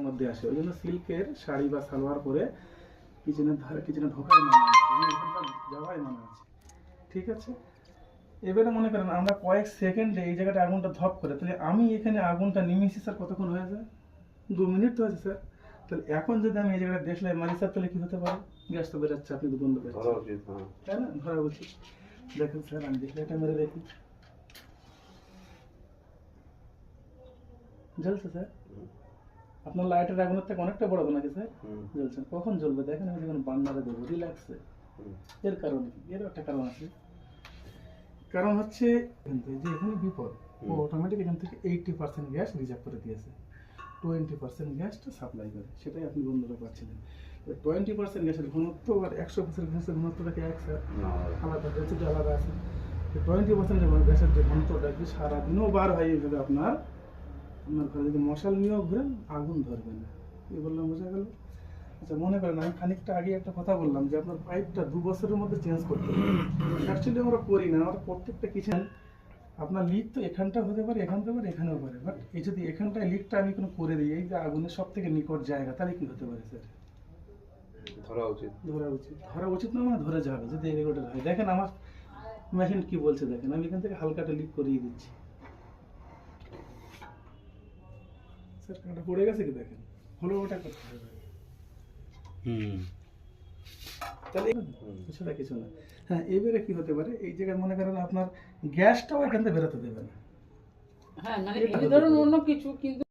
মধ্যে আসে, ওই জন্য সিল্কের শাড়ি বা সালোয়ার পরে কিচেনের ধারে কিচেনে ঢোকাই মানা আছে, এখানকার যাওয়াই মানা আছে। ঠিক আছে, এবারে মনে করেন আমরা কয়েক সেকেন্ডে এই জায়গাটা আগুনটা ধপ করে, তাহলে আমি এখানে আগুনটা নিমিয়েছি স্যার কতক্ষণ হয়ে যায়? 2 মিনিট তো আছে স্যার। তাহলে এখন যদি আমি এই জায়গাটা দেখলে মারি স্যার, তাহলে কি হতে পারে? গ্যাস তো বেরোচ্ছে, আপনি দুর্গন্ধ বেরোচ্ছে, তাই না? ধরা উচিত। দেখেন স্যার, আমি দেখলে এটা মেরে দেখি, জ্বলছে স্যার। আপনার লাইটের আগুনের থেকে অনেকটা বড় হবে নাকি স্যার? জ্বলছে। কখন জ্বলবে দেখেন, আমি যখন বান্নারে দেবো রিল্যাক্সে। এর কারণ কি? এর একটা কারণ আছে। কারণ হচ্ছে যে এখানে বিপদ, ও অটোমেটিক এখান থেকে 80% গ্যাস রিজার্ভ করে দিয়েছে, 20% গ্যাসটা সাপ্লাই করে, সেটাই আপনি বন্ধুরা পাচ্ছিলেন। 20% গ্যাসের ঘনত্ব আর 100% গ্যাসের ঘনত্বটা কি এক স্যার? আলাদা, ডেন্সিটি আলাদা আছে। 20% গ্যাসের যে ঘনত্বটা কি সারাদিনও বার হয় এইভাবে আপনার ঘরে যদি মশাল নিয়েও ঘুরেন আগুন ধরবে না। কি বললাম, বোঝা গেল? আচ্ছা, মনে করেন আমি খানিকটা আগে একটা কথা বললাম যে আপনার পাইপটা 2 বছরের মধ্যে চেঞ্জ করতে হবে। অ্যাকচুয়ালি আমরা করি না, আমরা প্রত্যেকটা কিচেন আপনার লিক তো এখানটা হতে পারে, এখান থেকে পারে, এখানেও পারে, বাট এই যদি এখানটায় লিকটা আমি কোনো করে দিই, এই যে আগুনের সব থেকে নিকট জায়গা, তাহলে কি হতে পারে স্যার? ধরা উচিত। ধরা উচিত না, মানে ধরে যাবে যদি এরকম হয়। দেখেন আমার মেশিন কি বলছে, দেখেন আমি এখান থেকে হালকাটা লিক করিয়ে দিচ্ছি স্যার। কাঁটা পড়ে গেছে কি দেখেন, হলো ওটা করতে হবে। তাহলে সেটা কিছু না। হ্যাঁ, এবারে কি হতে পারে, এই জায়গায় মনে করেন আপনার গ্যাসটাও এখান থেকে বেরোতে দেবে না। হ্যাঁ, মানে এই ধরুন অন্য কিছু, কিন্তু